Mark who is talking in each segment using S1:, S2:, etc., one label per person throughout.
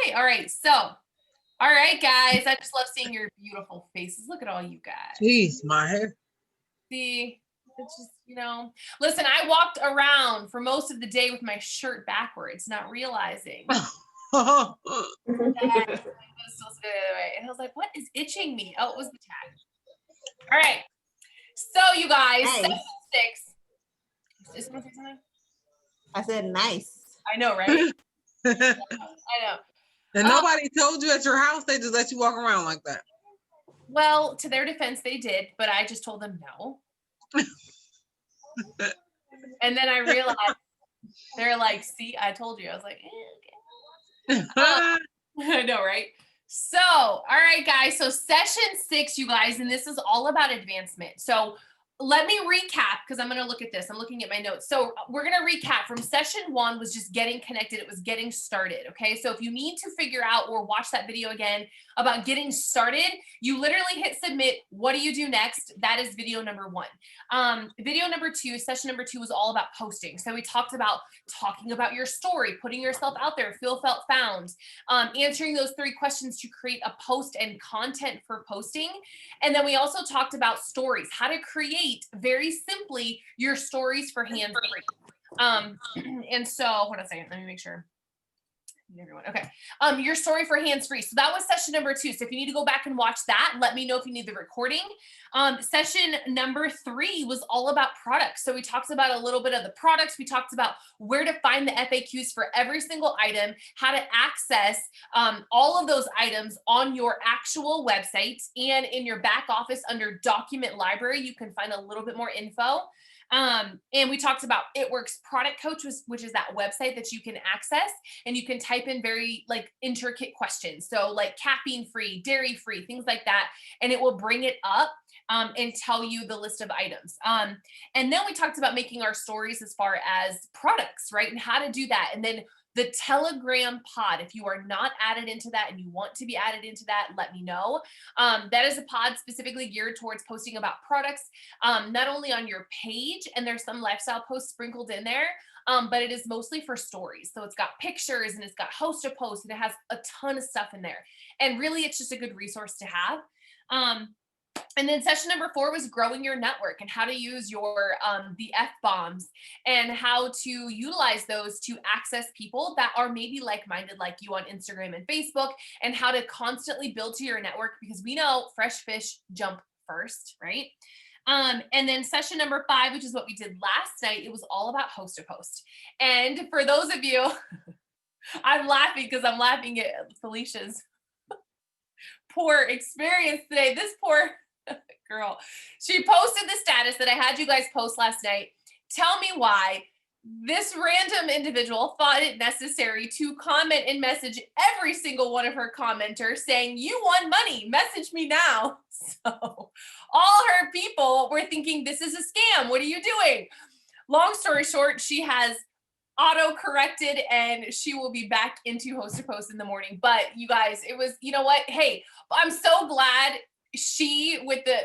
S1: Okay. All right. So, all right, guys. I just love seeing your beautiful faces. Look at all you guys.
S2: Jeez, my hair.
S1: See, it's just, listen, I walked around for most of the day with my shirt backwards, not realizing that I was supposed to be the other way. And I was like, what is itching me? Oh, it was the tag. All right. So, you guys,
S3: Nice.
S1: Session 6. Is someone say something?
S3: I said nice.
S1: I know, right? I know.
S2: And nobody told you at your house, they just let you walk around like that.
S1: Well, to their defense, they did, but I just told them no. And then I realized they're like, see, I told you. I was like, okay. I know, right? So, all right, guys. So Session 6, you guys, and this is all about advancement. So let me recap because I'm going to look at this. I'm looking at my notes. So we're going to recap from Session 1 was just getting connected. It was getting started. Okay. So if you need to figure out or watch that video again about getting started, you literally hit submit. What do you do next? That is video number 1. Video number 2, session number 2 was all about posting. So we talked about talking about your story, putting yourself out there, feel, felt, found, answering those 3 questions to create a post and content for posting. And then we also talked about stories, how to create very simply your stories for hands-free. And so, hold on a second, let me make sure. Everyone, okay. Your story for hands-free. So that was session number 2. So if you need to go back and watch that, let me know if you need the recording. Session number 3 was all about products. So we talked about a little bit of the products. We talked about where to find the FAQs for every single item, how to access all of those items on your actual website, and in your back office under document library, you can find a little bit more info. And we talked about It Works Product Coach, which is that website that you can access, and you can type in very like intricate questions. So like caffeine free, dairy free, things like that. And it will bring it up and tell you the list of items. And then we talked about making our stories as far as products, right? And how to do that. And then the Telegram pod, if you are not added into that and you want to be added into that, let me know. That is a pod specifically geared towards posting about products, not only on your page, and there's some lifestyle posts sprinkled in there, but it is mostly for stories. So it's got pictures and it's got host to post, and it has a ton of stuff in there. And really, it's just a good resource to have. And then session number 4 was growing your network and how to use your the F-bombs and how to utilize those to access people that are maybe like-minded like you on Instagram and Facebook, and how to constantly build to your network, because we know fresh fish jump first, right? And then session number 5, which is what we did last night, it was all about host to post. And for those of you, I'm laughing because I'm laughing at Felicia's poor experience today. This poor girl, she posted the status that I had you guys post last night. Tell me why this random individual thought it necessary to comment and message every single one of her commenters saying, you won money, message me now. So all her people were thinking, this is a scam. What are you doing? Long story short, she has auto corrected and she will be back into host to post in the morning. But you guys, it was, you know what? Hey, I'm so glad she, with the,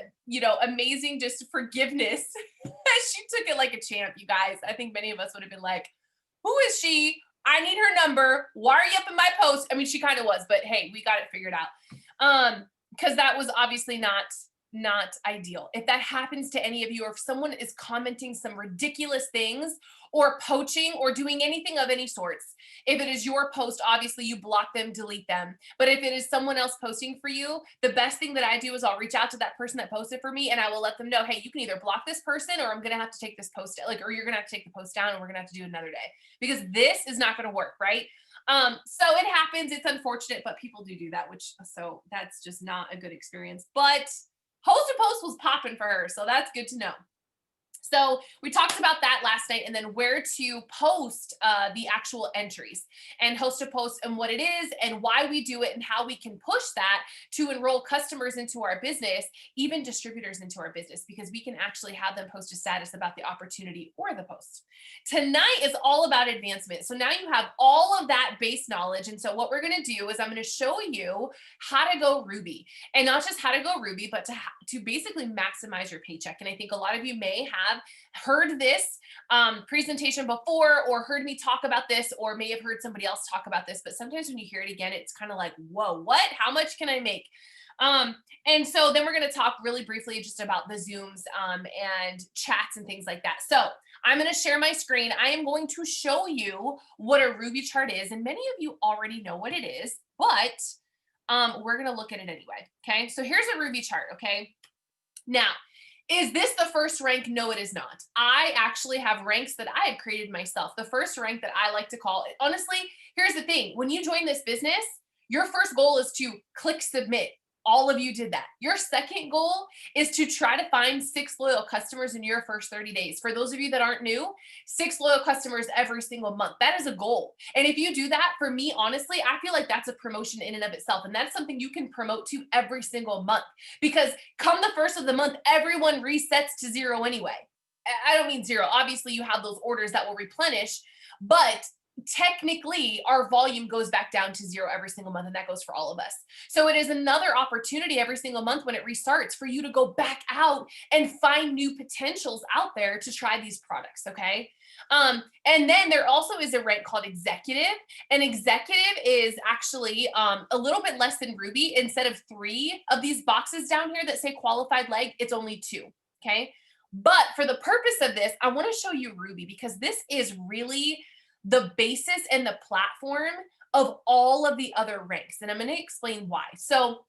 S1: amazing just forgiveness, she took it like a champ, you guys. I think many of us would have been like, who is she? I need her number. Why are you up in my post? I mean, she kind of was, but hey, we got it figured out. Because that was obviously not ideal. If that happens to any of you, or if someone is commenting some ridiculous things or poaching or doing anything of any sorts, if it is your post, obviously you block them, delete them. But if it is someone else posting for you, the best thing that I do is I'll reach out to that person that posted for me, and I will let them know, hey, you can either block this person, or I'm going to have to take this post, or you're going to have to take the post down, and we're going to have to do it another day, because this is not going to work, right? So it happens. It's unfortunate, but people do that, so that's just not a good experience. But host to post was popping for her, so that's good to know. So we talked about that last night, and then where to post the actual entries and host to post and what it is and why we do it and how we can push that to enroll customers into our business, even distributors into our business, because we can actually have them post a status about the opportunity or the post. Tonight is all about advancement. So now you have all of that base knowledge. And so what we're going to do is I'm going to show you how to go Ruby, and not just how to go Ruby, but to basically maximize your paycheck. And I think a lot of you may have have heard this presentation before or heard me talk about this or may have heard somebody else talk about this, but sometimes when you hear it again, it's kind of like, whoa, what? How much can I make? And so then we're going to talk really briefly just about the Zooms and chats and things like that. So I'm going to share my screen. I am going to show you what a Ruby chart is. And many of you already know what it is, but we're going to look at it anyway. Okay. So here's a Ruby chart. Okay. Now, is this the first rank? No, it is not. I actually have ranks that I had created myself. The first rank that I like to call it, honestly, here's the thing. When you join this business, your first goal is to click submit. All of you did that. Your second goal is to try to find 6 loyal customers in your first 30 days. For those of you that aren't new, 6 loyal customers every single month. That is a goal. And if you do that, for me, honestly, I feel like that's a promotion in and of itself. And that's something you can promote to every single month, because come the first of the month, everyone resets to 0 anyway. I don't mean 0. Obviously, you have those orders that will replenish, but technically our volume goes back down to 0 every single month, and that goes for all of us. So it is another opportunity every single month when it restarts for you to go back out and find new potentials out there to try these products. Okay. And then there also is a rank called executive, and executive is actually a little bit less than Ruby. Instead of 3 of these boxes down here that say qualified leg, it's only 2. Okay. But for the purpose of this, I want to show you Ruby, because this is really the basis and the platform of all of the other ranks. And I'm going to explain why. So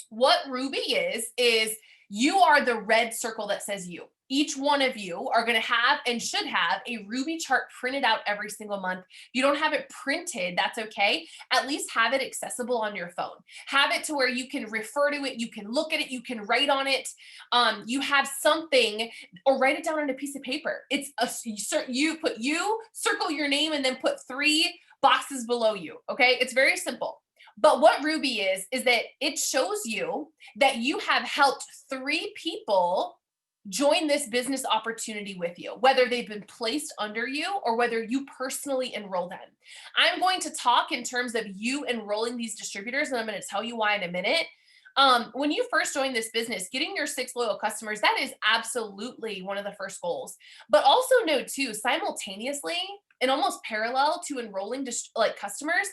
S1: what Ruby is you are the red circle that says you. Each one of you are going to have and should have a Ruby chart printed out every single month. If you don't have it printed, that's okay. At least have it accessible on your phone. Have it to where you can refer to it, you can look at it, you can write on it. You have something, or write it down on a piece of paper. It's you put you, circle your name, and then put 3 boxes below you. Okay, it's very simple. But what Ruby is that it shows you that you have helped 3 people join this business opportunity with you, whether they've been placed under you or whether you personally enroll them. I'm going to talk in terms of you enrolling these distributors, and I'm going to tell you why in a minute. When you first join this business, getting your 6 loyal customers, that is absolutely one of the first goals. But also know too, simultaneously and almost parallel to enrolling customers,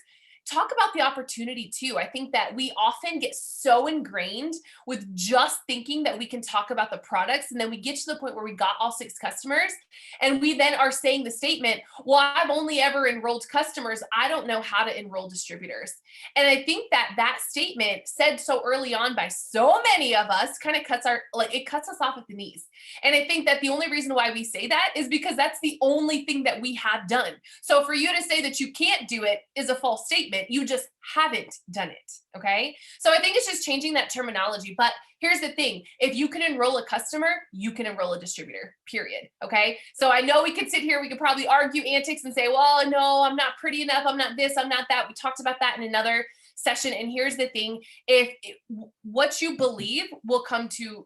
S1: talk about the opportunity too. I think that we often get so ingrained with just thinking that we can talk about the products, and then we get to the point where we got all 6 customers and we then are saying the statement, well, I've only ever enrolled customers, I don't know how to enroll distributors. And I think that that statement said so early on by so many of us kind of cuts us off at the knees. And I think that the only reason why we say that is because that's the only thing that we have done. So for you to say that you can't do it is a false statement. You just haven't done it. Okay. So I think it's just changing that terminology. But here's the thing. If you can enroll a customer, you can enroll a distributor, period. Okay. So I know we could sit here, we could probably argue antics and say, well, no, I'm not pretty enough. I'm not this, I'm not that. We talked about that in another session. And here's the thing. What you believe will come to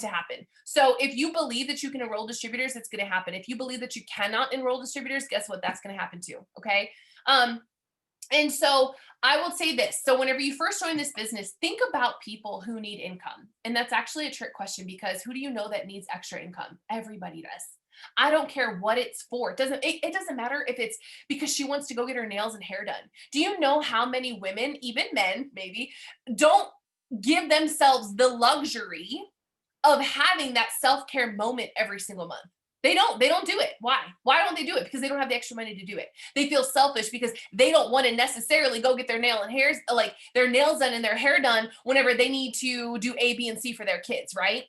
S1: happen. So if you believe that you can enroll distributors, it's going to happen. If you believe that you cannot enroll distributors, guess what? That's going to happen too. Okay. And so I will say this. So whenever you first join this business, think about people who need income. And that's actually a trick question, because who do you know that needs extra income? Everybody does. I don't care what it's for. It doesn't matter if it's because she wants to go get her nails and hair done. Do you know how many women, even men maybe, don't give themselves the luxury of having that self-care moment every single month? They don't do it. Why don't they do it? Because they don't have the extra money to do it. They feel selfish because they don't want to necessarily go get their nails done and their hair done whenever they need to do A, B, and C for their kids, right?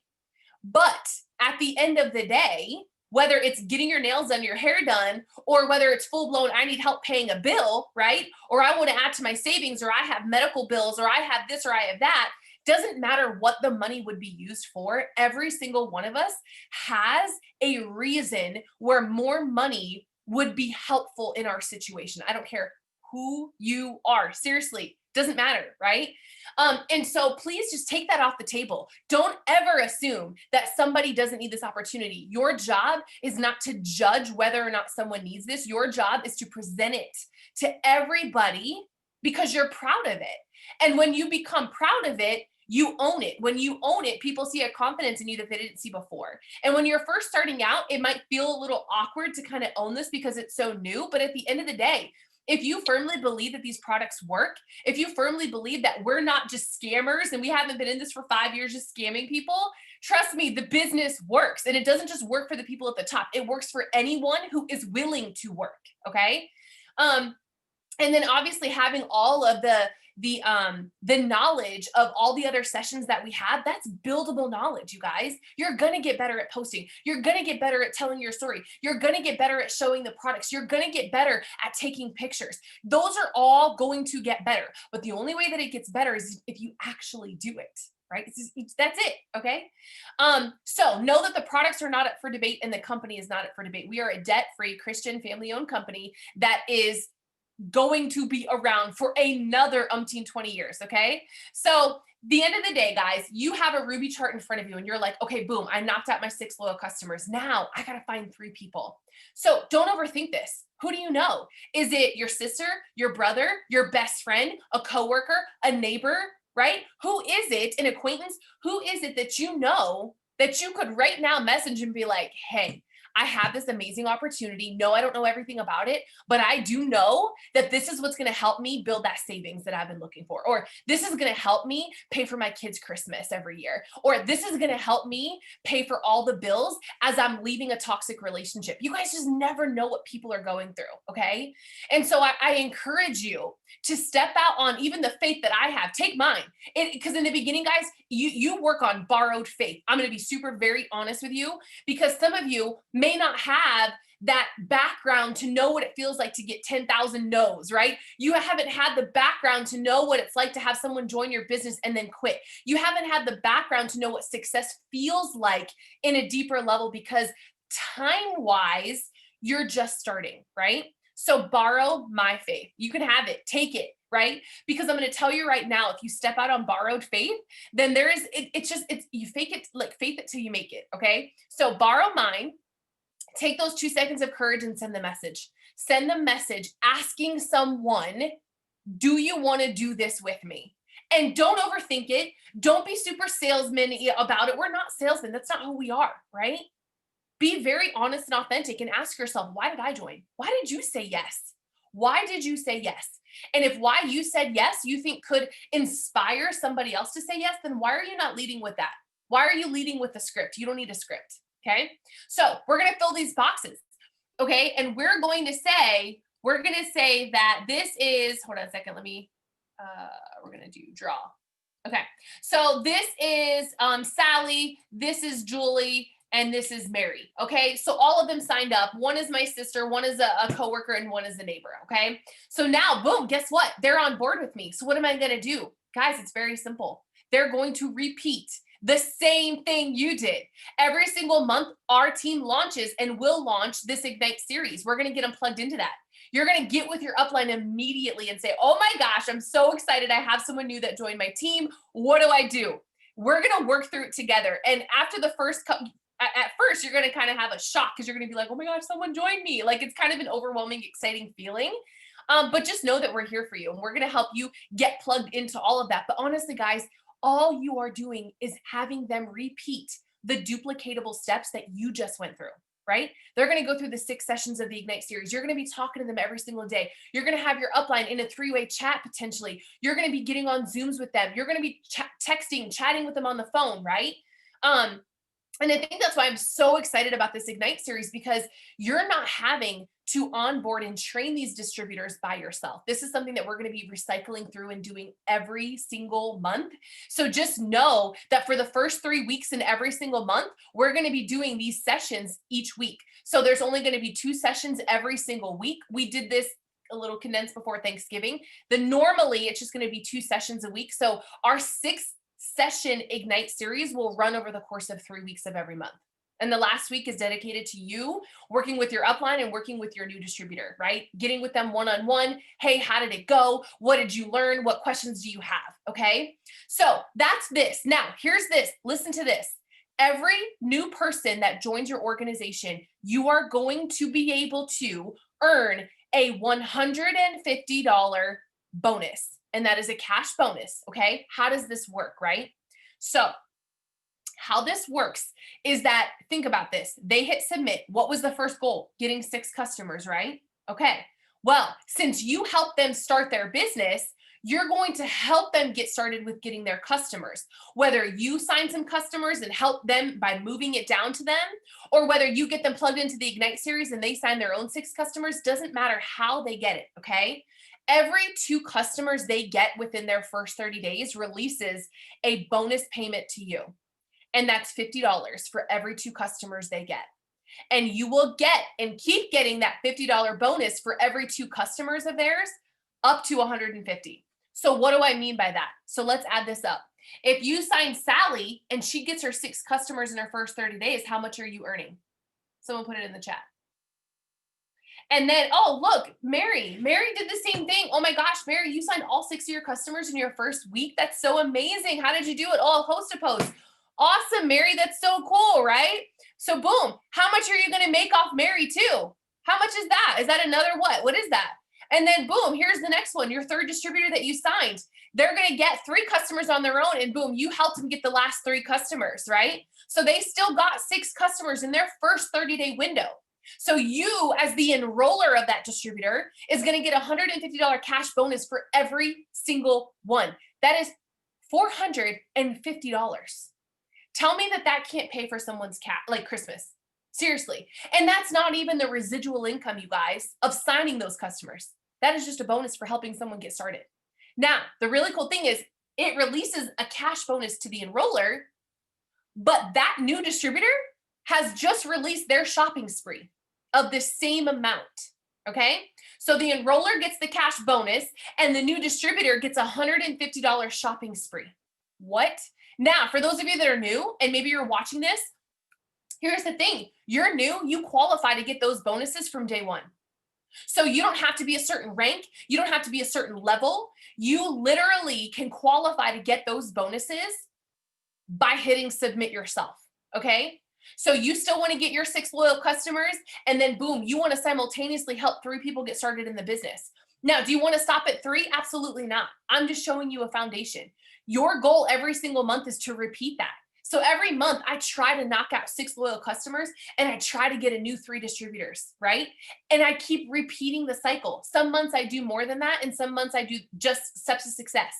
S1: But at the end of the day, whether it's getting your nails done, your hair done, or whether it's full blown, I need help paying a bill, right? Or I want to add to my savings, or I have medical bills, or I have this, or I have that. Doesn't matter what the money would be used for. Every single one of us has a reason where more money would be helpful in our situation. I don't care who you are. Seriously, doesn't matter, right? And so please just take that off the table. Don't ever assume that somebody doesn't need this opportunity. Your job is not to judge whether or not someone needs this. Your job is to present it to everybody because you're proud of it. And when you become proud of it, You own it. When you own it, people see a confidence in you that they didn't see before. And when you're first starting out, it might feel a little awkward to kind of own this because it's so new. But at the end of the day, if you firmly believe that these products work, if you firmly believe that we're not just scammers and we haven't been in this for 5 years just scamming people, trust me, the business works. And it doesn't just work for the people at the top. It works for anyone who is willing to work. Okay. And then obviously having all of the knowledge of all the other sessions that we have, that's buildable knowledge, you guys. You're going to get better at posting. You're going to get better at telling your story. You're going to get better at showing the products. You're going to get better at taking pictures. Those are all going to get better. But the only way that it gets better is if you actually do it. Right? That's it. Okay. So know that the products are not up for debate and the company is not up for debate. We are a debt-free Christian family-owned company that is going to be around for another 20 years. Okay. So the end of the day, guys, you have a Ruby chart in front of you and you're like, okay, boom, I knocked out my 6 loyal customers. Now I got to find 3 people. So don't overthink this. Who do you know? Is it your sister, your brother, your best friend, a coworker, a neighbor, right? Who is it, an acquaintance? Who is it that you know that you could right now message and be like, hey, I have this amazing opportunity. No, I don't know everything about it, but I do know that this is what's going to help me build that savings that I've been looking for. Or this is going to help me pay for my kids' Christmas every year. Or this is going to help me pay for all the bills as I'm leaving a toxic relationship. You guys just never know what people are going through. Okay. And so I encourage you to step out on even the faith that I have. Take mine. Because in the beginning, guys, you work on borrowed faith. I'm going to be super very honest with you because some of you may not have that background to know what it feels like to get 10,000 no's, right? You haven't had the background to know what it's like to have someone join your business and then quit. You haven't had the background to know what success feels like in a deeper level because time-wise, you're just starting, right? So borrow my faith. You can have it, take it, right? Because I'm going to tell you right now, if you step out on borrowed faith, then it's you fake it, like faith it till you make it. Okay. So borrow mine, take those 2 seconds of courage and send the message. Send the message asking someone, do you want to do this with me? And don't overthink it. Don't be super salesman about it. We're not salesmen. That's not who we are, right? Be very honest and authentic and ask yourself, why did I join? Why did you say yes? Why did you say yes? And if why you said yes, you think could inspire somebody else to say yes, then why are you not leading with that? Why are you leading with the script? You don't need a script. Okay. So we're going to fill these boxes. Okay. And we're going to say that this is, hold on a second. We're going to do draw. Okay. So this is Sally. This is Julie. And this is Mary. Okay. So all of them signed up. One is my sister, one is a coworker, and one is a neighbor. Okay. So now, boom, guess what? They're on board with me. So what am I going to do? Guys, it's very simple. They're going to repeat the same thing you did. Every single month, our team launches and will launch this Ignite series. We're going to get them plugged into that. You're going to get with your upline immediately and say, oh my gosh, I'm so excited. I have someone new that joined my team. What do? We're going to work through it together. And after the first couple, at first, you're going to kind of have a shock because you're going to be like, oh my gosh, someone joined me. Like it's kind of an overwhelming, exciting feeling. But just know that we're here for you and we're going to help you get plugged into all of that. But honestly, guys, all you are doing is having them repeat the duplicatable steps that you just went through, right? They're going to go through the 6 sessions of the Ignite series. You're going to be talking to them every single day. You're going to have your upline in a 3-way chat potentially. You're going to be getting on Zooms with them. You're going to be texting, chatting with them on the phone, right? And I think that's why I'm so excited about this Ignite series because you're not having to onboard and train these distributors by yourself. This is something that we're going to be recycling through and doing every single month. So just know that for the first 3 weeks in every single month, we're going to be doing these sessions each week. So there's only going to be 2 sessions every single week. We did this a little condensed before Thanksgiving. Normally it's just going to be 2 sessions a week. So our 6th session Ignite series will run over the course of 3 weeks of every month. And the last week is dedicated to you working with your upline and working with your new distributor, right? Getting with them one-on-one. Hey, how did it go? What did you learn? What questions do you have? Okay. So that's this. Now here's this. Listen to this. Every new person that joins your organization, you are going to be able to earn a $150 bonus. And that is a cash bonus. Okay. How does this work, right? So how this works is that, think about this. They hit submit. What was the first goal? Getting 6 customers, right? Okay. Well, since you help them start their business, you're going to help them get started with getting their customers. Whether you sign some customers and help them by moving it down to them, or whether you get them plugged into the Ignite series and they sign their own 6 customers, doesn't matter how they get it, okay? Every 2 customers they get within their first 30 days releases a bonus payment to you. And that's $50 for every 2 customers they get. And you will get and keep getting that $50 bonus for every 2 customers of theirs up to 150. So what do I mean by that? So let's add this up. If you sign Sally and she gets her 6 customers in her first 30 days, how much are you earning? Someone put it in the chat. And then, oh, look, Mary did the same thing. Oh my gosh, Mary, you signed all 6 of your customers in your first week. That's so amazing. How did you do it? Oh, host to post. Awesome, Mary. That's so cool, right? So boom, how much are you going to make off Mary too? How much is that? Is that another what? What is that? And then boom, here's the next one. Your third distributor that you signed, they're going to get 3 customers on their own, and boom, you helped them get the last 3 customers, right? So they still got 6 customers in their first 30-day window. So you, as the enroller of that distributor, is going to get a $150 cash bonus for every single one. That is $450. Tell me that can't pay for someone's like Christmas. Seriously. And that's not even the residual income, you guys, of signing those customers. That is just a bonus for helping someone get started. Now, the really cool thing is it releases a cash bonus to the enroller, but that new distributor has just released their shopping spree of the same amount. Okay. So the enroller gets the cash bonus and the new distributor gets a $150 shopping spree. What? Now, for those of you that are new and maybe you're watching this, here's the thing. You're new, you qualify to get those bonuses from day one. So you don't have to be a certain rank. You don't have to be a certain level. You literally can qualify to get those bonuses by hitting submit yourself. Okay. So you still want to get your 6 loyal customers, and then boom, you want to simultaneously help 3 people get started in the business. Now, do you want to stop at 3? Absolutely not. I'm just showing you a foundation. Your goal every single month is to repeat that. So every month I try to knock out 6 loyal customers and I try to get a new 3 distributors, right? And I keep repeating the cycle. Some months I do more than that, and some months I do just steps to success,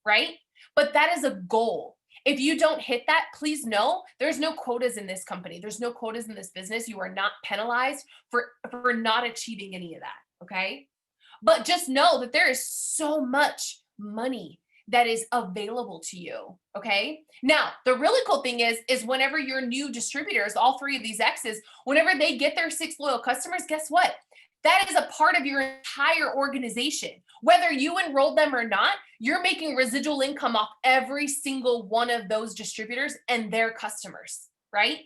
S1: right? But that is a goal. If you don't hit that, please know there's no quotas in this company. There's no quotas in this business. You are not penalized for not achieving any of that, okay? But just know that there is so much money that is available to you, okay? Now, the really cool thing is whenever your new distributors, all 3 of these X's, whenever they get their 6 loyal customers, guess what? That is a part of your entire organization. Whether you enrolled them or not, you're making residual income off every single one of those distributors and their customers, right?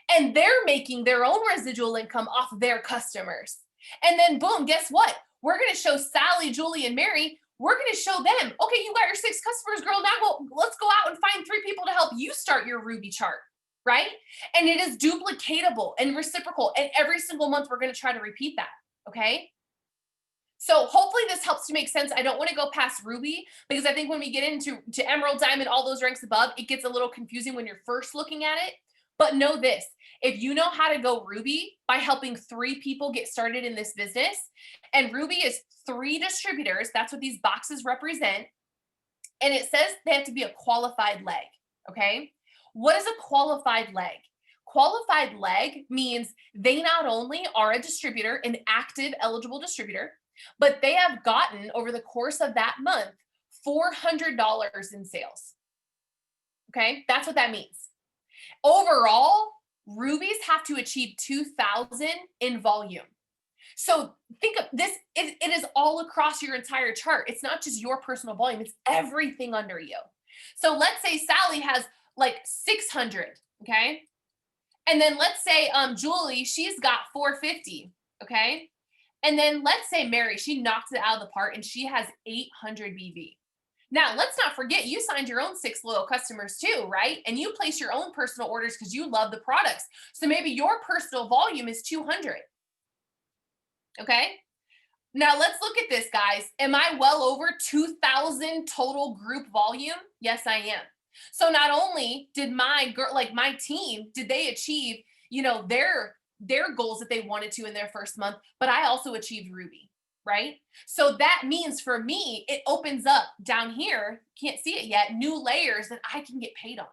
S1: And they're making their own residual income off their customers. And then boom, guess what? We're going to show Sally, Julie, and Mary. We're going to show them, okay, you got your 6 customers, girl. Now let's go out and find 3 people to help you start your Ruby chart, right? And it is duplicatable and reciprocal. And every single month, we're going to try to repeat that, okay? So hopefully this helps to make sense. I don't want to go past Ruby because I think when we get into Emerald, Diamond, all those ranks above, it gets a little confusing when you're first looking at it. But know this, if you know how to go Ruby by helping 3 people get started in this business, and Ruby is 3 distributors, that's what these boxes represent. And it says they have to be a qualified leg, okay? What is a qualified leg? Qualified leg means they not only are a distributor, an active eligible distributor, but they have gotten over the course of that month, $400 in sales. Okay, that's what that means. Overall, Rubies have to achieve 2,000 in volume. So think of this, it is all across your entire chart. It's not just your personal volume, it's everything under you. So let's say Sally has like 600, okay? And then let's say Julie, she's got 450, okay? And then let's say Mary, she knocks it out of the park and she has 800 BV. Now, let's not forget, you signed your own 6 loyal customers too, right? And you place your own personal orders because you love the products. So maybe your personal volume is 200. Okay? Now, let's look at this, guys. Am I well over 2,000 total group volume? Yes, I am. So not only did my girl, like my team, did they achieve, their goals that they wanted to in their first month, but I also achieved Ruby, right? So that means for me, it opens up down here, can't see it yet, new layers that I can get paid on.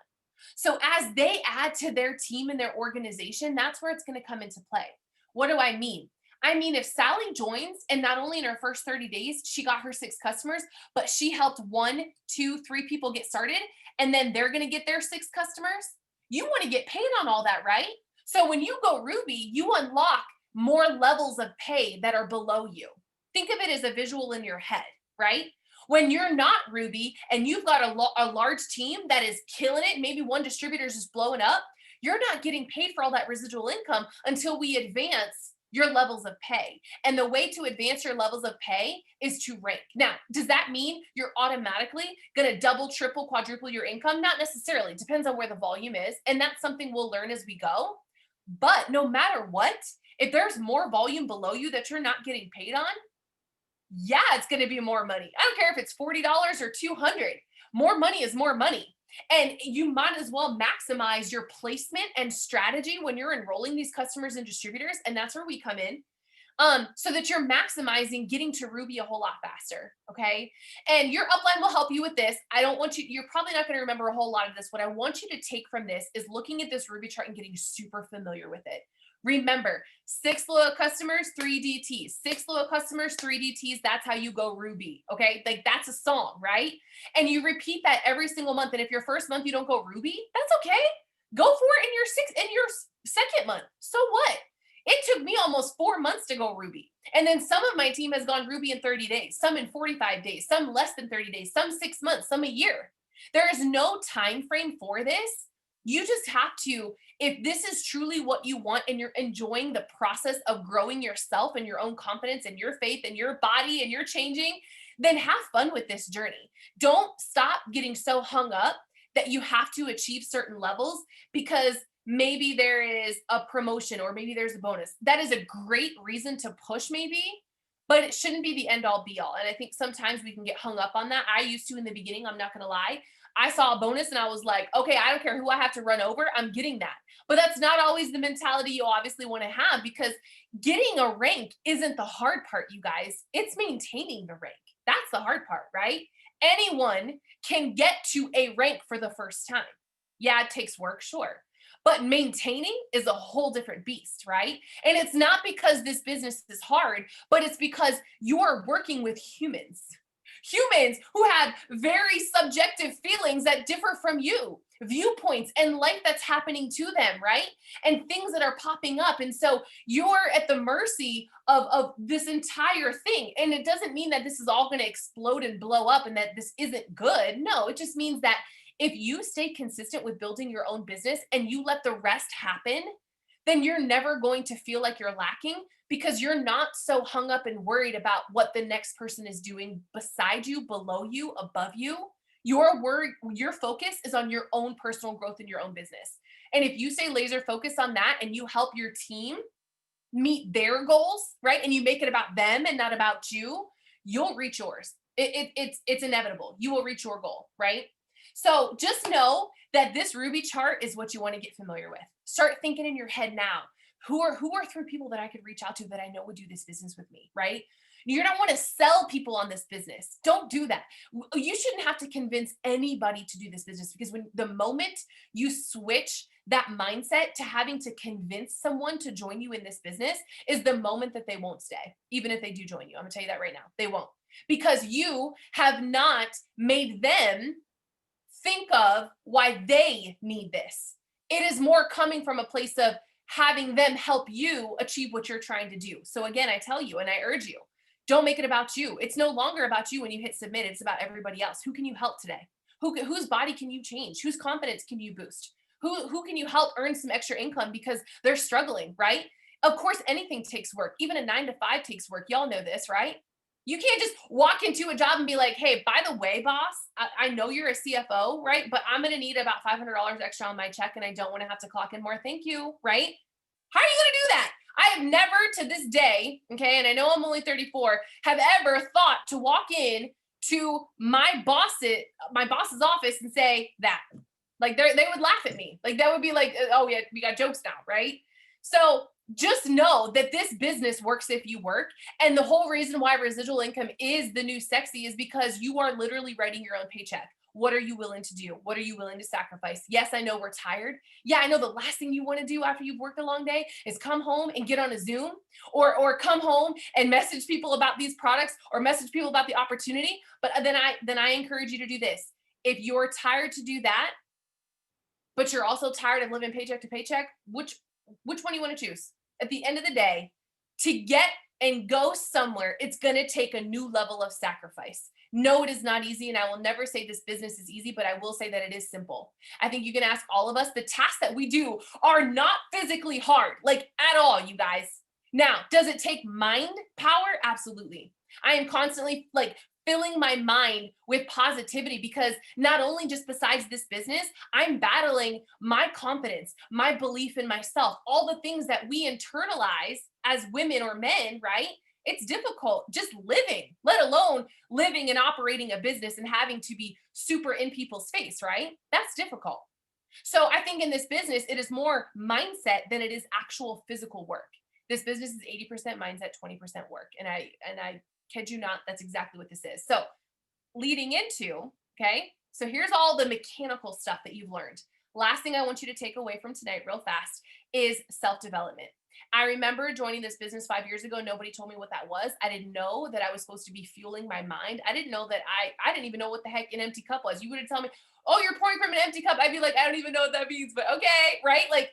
S1: So as they add to their team and their organization, that's where it's going to come into play. What do I mean? I mean, if Sally joins and not only in her first 30 days, she got her 6 customers, but she helped 1, 2, 3 people get started, and then they're going to get their 6 customers. You want to get paid on all that, right? So when you go Ruby, you unlock more levels of pay that are below you. Think of it as a visual in your head, right? When you're not Ruby and you've got a large team that is killing it, maybe one distributor is just blowing up, you're not getting paid for all that residual income until we advance your levels of pay. And the way to advance your levels of pay is to rank. Now, does that mean you're automatically going to double, triple, quadruple your income? Not necessarily. It depends on where the volume is. And that's something we'll learn as we go. But no matter what, if there's more volume below you that you're not getting paid on, yeah, it's going to be more money. I don't care if it's $40 or $200. More money is more money. And you might as well maximize your placement and strategy when you're enrolling these customers and distributors. And that's where we come in. So that you're maximizing getting to Ruby a whole lot faster. Okay. And your upline will help you with this. I don't want you, you're probably not going to remember a whole lot of this. What I want you to take from this is looking at this Ruby chart and getting super familiar with it. Remember, 6 loyal customers, 3 DTs, 6 loyal customers, 3 DTs. That's how you go Ruby. Okay. Like that's a song, right? And you repeat that every single month. And if your first month you don't go Ruby, that's okay. Go for it in your second month. So what? It took me almost 4 months to go Ruby. And then some of my team has gone Ruby in 30 days, some in 45 days, some less than 30 days, some 6 months, some a year. There is no time frame for this. You just have to, if this is truly what you want and you're enjoying the process of growing yourself and your own confidence and your faith and your body and you're changing, then have fun with this journey. Don't stop getting so hung up that you have to achieve certain levels because maybe there is a promotion or maybe there's a bonus. That is a great reason to push maybe, but it shouldn't be the end all be all. And I think sometimes we can get hung up on that. I used to in the beginning, I'm not going to lie. I saw a bonus and I was like, okay, I don't care who I have to run over, I'm getting that. But that's not always the mentality you obviously want to have because getting a rank isn't the hard part, you guys. It's maintaining the rank. That's the hard part, right? Anyone can get to a rank for the first time. Yeah, it takes work, sure. But maintaining is a whole different beast, right? And it's not because this business is hard, but it's because you're working with humans who have very subjective feelings that differ from you, viewpoints and life that's happening to them, right? And things that are popping up. And so you're at the mercy of this entire thing. And it doesn't mean that this is all going to explode and blow up and that this isn't good. No, it just means that if you stay consistent with building your own business and you let the rest happen, then you're never going to feel like you're lacking because you're not so hung up and worried about what the next person is doing beside you, below you, above you. Your focus is on your own personal growth in your own business. And if you stay laser focused on that and you help your team meet their goals, right? And you make it about them and not about you, you'll reach yours. It's inevitable. You will reach your goal, right? So just know that this Ruby chart is what you want to get familiar with. Start thinking in your head now, who are 3 people that I could reach out to that I know would do this business with me, right? You don't want to sell people on this business. Don't do that. You shouldn't have to convince anybody to do this business because when the moment you switch that mindset to having to convince someone to join you in this business is the moment that they won't stay, even if they do join you. I'm gonna tell you that right now. They won't because you have not made them think of why they need this. It is more coming from a place of having them help you achieve what you're trying to do. So again, I tell you and I urge you, don't make it about you. It's no longer about you when you hit submit. It's about everybody else. Who can you help today? Whose body can you change? Whose confidence can you boost? Who can you help earn some extra income because they're struggling, right? Of course, anything takes work. Even a 9 to 5 takes work. Y'all know this, right? You can't just walk into a job and be like, hey, by the way, boss, I know you're a CFO, right? But I'm going to need about $500 extra on my check and I don't want to have to clock in more. Thank you, right? How are you going to do that? I have never to this day, okay, and I know I'm only 34, have ever thought to walk in to my boss's office and say that. Like they would laugh at me. Like that would be like, oh yeah, we got jokes now, right? So just know that this business works if you work. And the whole reason why residual income is the new sexy is because you are literally writing your own paycheck. What are you willing to do? What are you willing to sacrifice? Yes, I know we're tired. Yeah, I know the last thing you want to do after you've worked a long day is come home and get on a Zoom or come home and message people about these products or message people about the opportunity. But then I encourage you to do this. If you're tired to do that, but you're also tired of living paycheck to paycheck, which one do you want to choose? At the end of the day, to get and go somewhere, it's going to take a new level of sacrifice. No, it is not easy. And I will never say this business is easy, but I will say that it is simple. I think you can ask all of us, the tasks that we do are not physically hard, like at all, you guys. Now, does it take mind power? Absolutely. I am constantly like filling my mind with positivity because not only just besides this business, I'm battling my confidence, my belief in myself, all the things that we internalize as women or men, right? It's difficult just living, let alone living and operating a business and having to be super in people's face, right? That's difficult. So I think in this business, it is more mindset than it is actual physical work. This business is 80% mindset, 20% work. And I kid you not, that's exactly what this is. So leading into, okay, so here's all the mechanical stuff that you've learned. Last thing I want you to take away from tonight real fast is self-development. I remember joining this business 5 years ago. Nobody told me what that was. I didn't know that I was supposed to be fueling my mind. I didn't know that I didn't even know what the heck an empty cup was. You would have told me, oh, you're pouring from an empty cup. I'd be like, I don't even know what that means, but okay, right? Like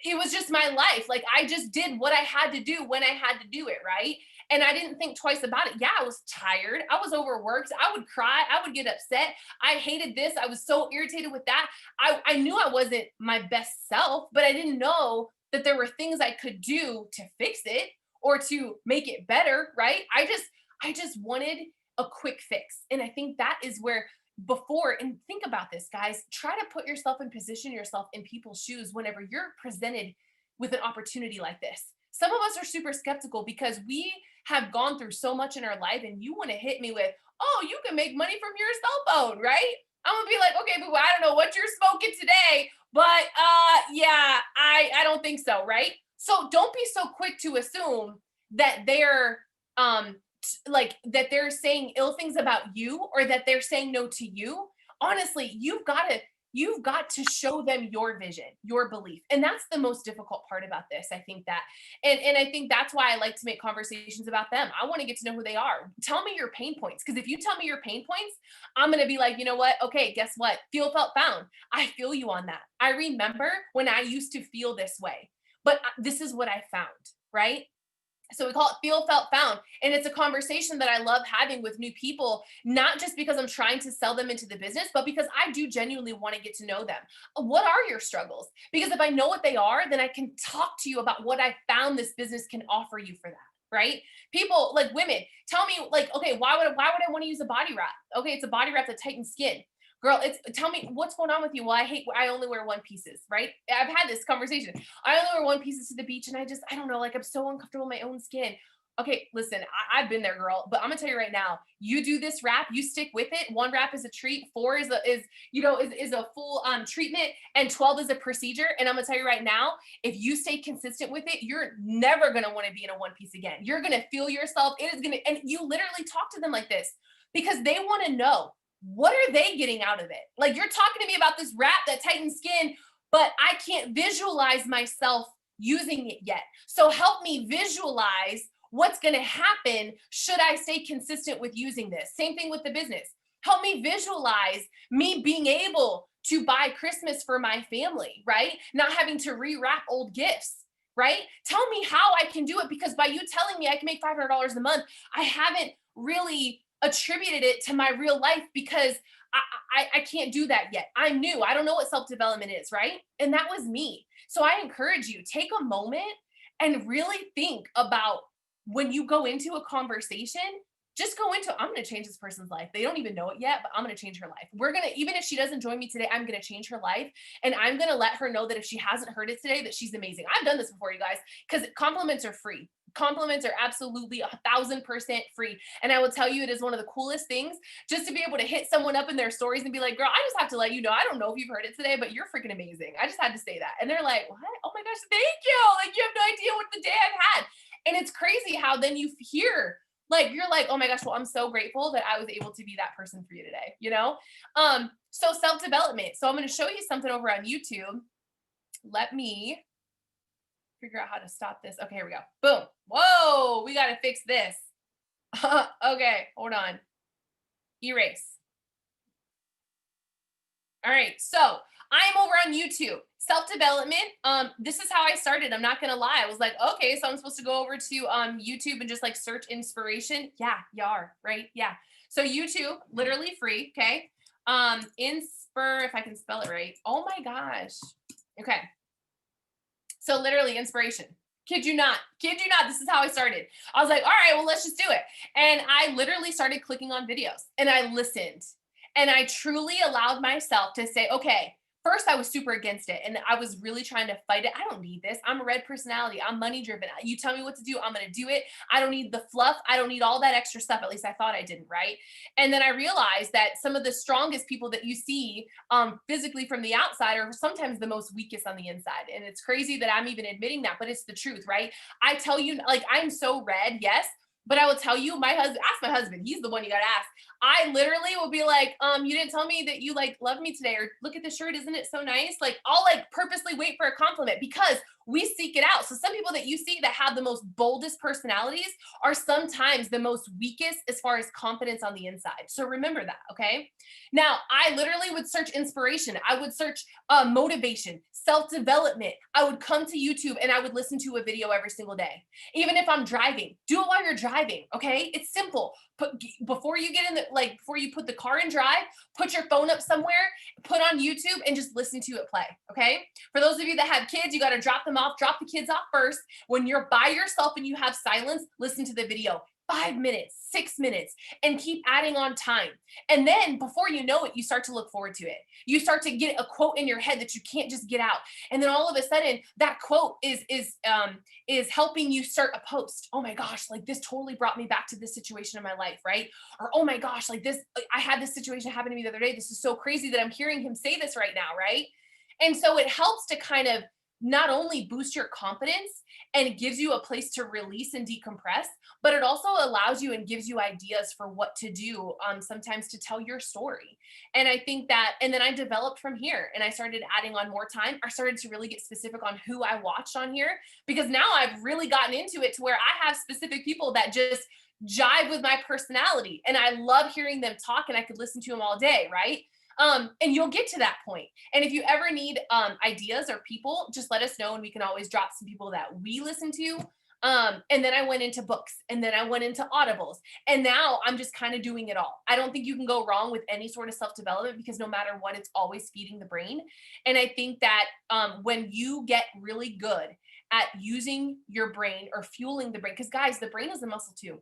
S1: it was just my life. Like I just did what I had to do when I had to do it, right? And I didn't think twice about it. Yeah, I was tired. I was overworked. I would cry. I would get upset. I hated this. I was so irritated with that. I knew I wasn't my best self, but I didn't know that there were things I could do to fix it or to make it better, right? I just wanted a quick fix. And I think that is where before, and think about this, guys, try to put yourself and position yourself in people's shoes whenever you're presented with an opportunity like this. Some of us are super skeptical because we have gone through so much in our life and you want to hit me with, oh, you can make money from your cell phone, right? I'm gonna be like, okay, but I don't know what you're smoking today, but yeah, I don't think so, right? So don't be so quick to assume that they're like that they're saying ill things about you or that they're saying no to you. Honestly, you've got to show them your vision, your belief. And that's the most difficult part about this. I think that, and I think that's why I like to make conversations about them. I want to get to know who they are. Tell me your pain points. Because if you tell me your pain points, I'm going to be like, you know what? Okay, guess what? Feel, felt, found. I feel you on that. I remember when I used to feel this way, but this is what I found, right? So we call it feel, felt, found. And it's a conversation that I love having with new people, not just because I'm trying to sell them into the business, but because I do genuinely want to get to know them. What are your struggles? Because if I know what they are, then I can talk to you about what I found this business can offer you for that. Right? People like women tell me like, okay, why would I want to use a body wrap? Okay, it's a body wrap that tightens skin. Girl, tell me what's going on with you. Well, I only wear one pieces, right? I've had this conversation. I only wear one pieces to the beach and I don't know, like I'm so uncomfortable in my own skin. Okay, listen, I've been there, girl, but I'm gonna tell you right now, you do this wrap, you stick with it. 1 wrap is a treat, 4 is a full treatment, and 12 is a procedure. And I'm gonna tell you right now, if you stay consistent with it, you're never gonna want to be in a one piece again. You're gonna feel yourself. And you literally talk to them like this because they want to know, what are they getting out of it? Like you're talking to me about this wrap that tightens skin, but I can't visualize myself using it yet. So help me visualize what's going to happen should I stay consistent with using this. Same thing with the business. Help me visualize me being able to buy Christmas for my family, right? Not having to rewrap old gifts, right? Tell me how I can do it, because by you telling me I can make $500 a month, I haven't really attributed it to my real life because I can't do that yet. I'm new. I don't know what self-development is, right? And that was me. So I encourage you, take a moment and really think about when you go into a conversation, just go into, I'm going to change this person's life. They don't even know it yet, but I'm going to change her life. Even if she doesn't join me today, I'm going to change her life. And I'm going to let her know that if she hasn't heard it today, that she's amazing. I've done this before, you guys, because compliments are free. compliments are absolutely 1,000% free. And I will tell you, it is one of the coolest things just to be able to hit someone up in their stories and be like, girl, I just have to let you know, I don't know if you've heard it today, but you're freaking amazing. I just had to say that. And they're like, what? Oh my gosh, thank you. Like, you have no idea what the day I've had. And it's crazy how then you hear, like, you're like, oh my gosh, well, I'm so grateful that I was able to be that person for you today, you know? So self-development. So I'm going to show you something over on YouTube. Let me figure out how to stop this. Okay, here we go. Boom. Whoa, we got to fix this. Okay, hold on. Erase. All right, so I'm over on YouTube. Self-development. This is how I started. I'm not gonna lie. I was like, okay, so I'm supposed to go over to YouTube and just like search inspiration. Yeah, you are, right? Yeah. So YouTube, literally free. Okay. If I can spell it right. Oh my gosh. Okay. So literally inspiration. Kid you not. Kid you not. This is how I started. I was like, all right, well, let's just do it. And I literally started clicking on videos and I listened. And I truly allowed myself to say, okay, first I was super against it. And I was really trying to fight it. I don't need this. I'm a red personality. I'm money driven. You tell me what to do, I'm going to do it. I don't need the fluff. I don't need all that extra stuff. At least I thought I didn't, right? And then I realized that some of the strongest people that you see physically from the outside are sometimes the most weakest on the inside. And it's crazy that I'm even admitting that, but it's the truth, right? I tell you, like, I'm so red, yes. But I will tell you, my husband, ask my husband, he's the one you got to ask. I literally will be like, you didn't tell me that you like love me today, or look at the shirt, isn't it so nice? Like, I'll like purposely wait for a compliment because we seek it out. So some people that you see that have the most boldest personalities are sometimes the most weakest as far as confidence on the inside. So remember that, okay? Now, I literally would search inspiration. I would search motivation, self-development. I would come to YouTube and I would listen to a video every single day. Even if I'm driving, do it while you're driving, okay? It's simple. Before you get in the, like, before you put the car in drive, put your phone up somewhere, put on YouTube and just listen to it play, okay? For those of you that have kids, you got to drop them off, drop the kids off first. When you're by yourself and you have silence, listen to the video. 5 minutes, 6 minutes, and keep adding on time. And then before you know it, you start to look forward to it. You start to get a quote in your head that you can't just get out. And then all of a sudden that quote is helping you start a post. Oh my gosh, like this totally brought me back to this situation in my life, right? Or, oh my gosh, like this, I had this situation happen to me the other day. This is so crazy that I'm hearing him say this right now, right? And so it helps to kind of not only boost your confidence and it gives you a place to release and decompress, but it also allows you and gives you ideas for what to do, sometimes to tell your story. And I think that, and then I developed from here and I started adding on more time. I started to really get specific on who I watched on here because now I've really gotten into it to where I have specific people that just jive with my personality. And I love hearing them talk and I could listen to them all day, right? And you'll get to that point. And if you ever need ideas or people, just let us know and we can always drop some people that we listen to. And then I went into books and then I went into audibles and now I'm just kind of doing it all. I don't think you can go wrong with any sort of self-development because no matter what, it's always feeding the brain. And I think that when you get really good at using your brain or fueling the brain, because guys, the brain is a muscle too.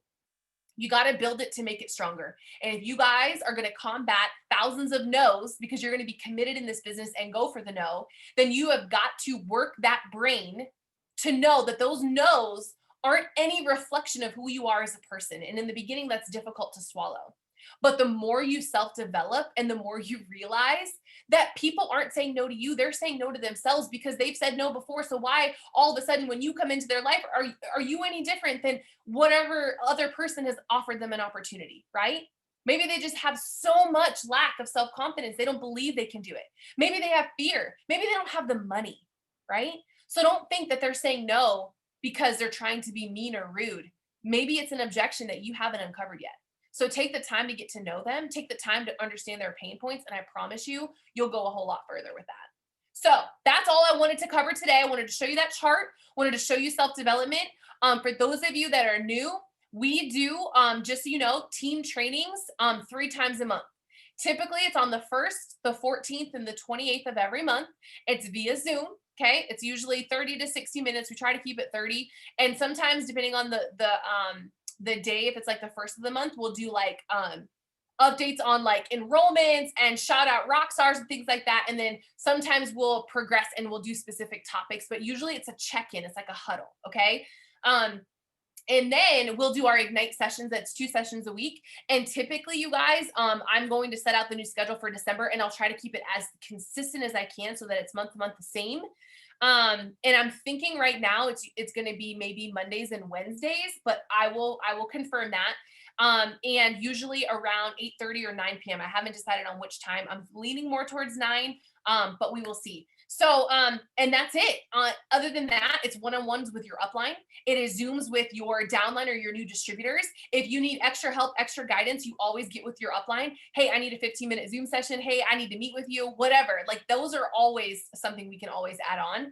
S1: You got to build it to make it stronger. And if you guys are going to combat thousands of no's because you're going to be committed in this business and go for the no, then you have got to work that brain to know that those no's aren't any reflection of who you are as a person. And in the beginning, that's difficult to swallow. But the more you self-develop and the more you realize that people aren't saying no to you, they're saying no to themselves because they've said no before. So why all of a sudden when you come into their life, are you any different than whatever other person has offered them an opportunity, right? Maybe they just have so much lack of self-confidence. They don't believe they can do it. Maybe they have fear. Maybe they don't have the money, right? So don't think that they're saying no because they're trying to be mean or rude. Maybe it's an objection that you haven't uncovered yet. So take the time to get to know them, take the time to understand their pain points, and I promise you, you'll go a whole lot further with that. So that's all I wanted to cover today. I wanted to show you that chart, wanted to show you self-development. For those of you that are new, we do, just so you know, team trainings 3 times a month. Typically, it's on the 1st, the 14th, and the 28th of every month. It's via Zoom. Okay, it's usually 30 to 60 minutes. We try to keep it 30, and sometimes depending on the day, if it's like the 1st of the month, we'll do like updates on like enrollments and shout out rock stars and things like that. And then sometimes we'll progress and we'll do specific topics, but usually it's a check-in. It's like a huddle. Okay. And then we'll do our Ignite sessions. That's 2 sessions a week. And typically, you guys, I'm going to set out the new schedule for December, and I'll try to keep it as consistent as I can so that it's month to month the same. And I'm thinking right now it's going to be maybe Mondays and Wednesdays, but I will confirm that. And usually around 8:30 or 9 p.m. I haven't decided on which time. I'm leaning more towards 9, but we will see. So, and that's it. Other than that, it's one-on-ones with your upline. It is Zooms with your downline or your new distributors. If you need extra help, extra guidance, you always get with your upline. Hey, I need a 15-minute Zoom session. Hey, I need to meet with you, whatever. Like those are always something we can always add on.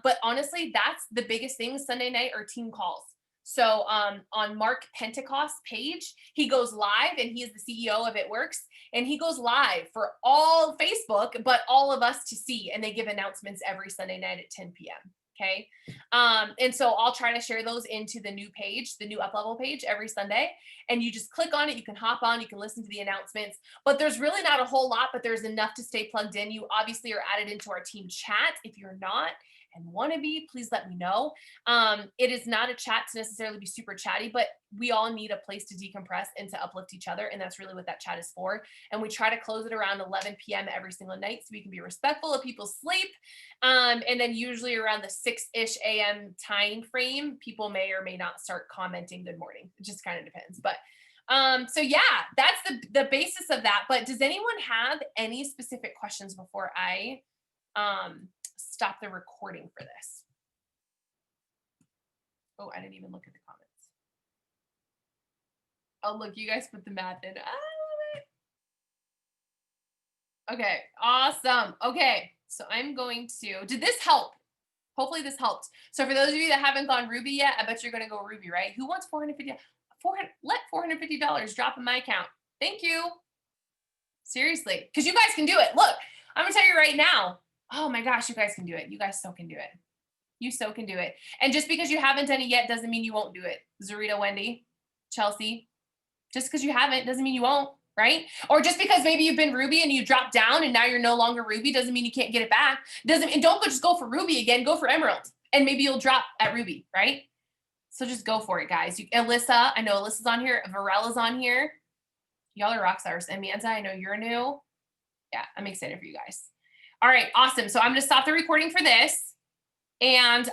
S1: But honestly, that's the biggest thing. Sunday night are team calls. So on Mark Pentecost's page, he goes live, and he is the CEO of It Works. And he goes live for all Facebook, but all of us to see. And they give announcements every Sunday night at 10 p.m. Okay. And so I'll try to share those into the new page, the new up level page every Sunday. And you just click on it. You can hop on, you can listen to the announcements, but there's really not a whole lot, but there's enough to stay plugged in. You obviously are added into our team chat. If you're not and want to be, please let me know. It is not a chat to necessarily be super chatty, but we all need a place to decompress and to uplift each other. And that's really what that chat is for. And we try to close it around 11 p.m. every single night so we can be respectful of people's sleep. And then usually around the 6-ish a.m. time frame, people may or may not start commenting good morning. It just kind of depends. But so yeah, that's the basis of that. But does anyone have any specific questions before I stop the recording for this? Oh, I didn't even look at the comments. Oh, look, you guys put the math in. I love it. Okay, awesome. Okay, so I'm going to, did this help? Hopefully this helped. So for those of you that haven't gone Ruby yet, I bet you're going to go Ruby, right? Who wants let $450 drop in my account. Thank you. Seriously, because you guys can do it. Look, I'm going to tell you right now. Oh my gosh, you guys can do it. You guys so can do it. You so can do it. And just because you haven't done it yet doesn't mean you won't do it. Zarita, Wendy, Chelsea, just because you haven't doesn't mean you won't, right? Or just because maybe you've been Ruby and you dropped down and now you're no longer Ruby doesn't mean you can't get it back. And don't just go for Ruby again, go for Emerald. And maybe you'll drop at Ruby, right? So just go for it, guys. Alyssa, I know Alyssa's on here. Varella's on here. Y'all are rock stars. And Manza, I know you're new. Yeah, I'm excited for you guys. All right, awesome. So I'm going to stop the recording for this. And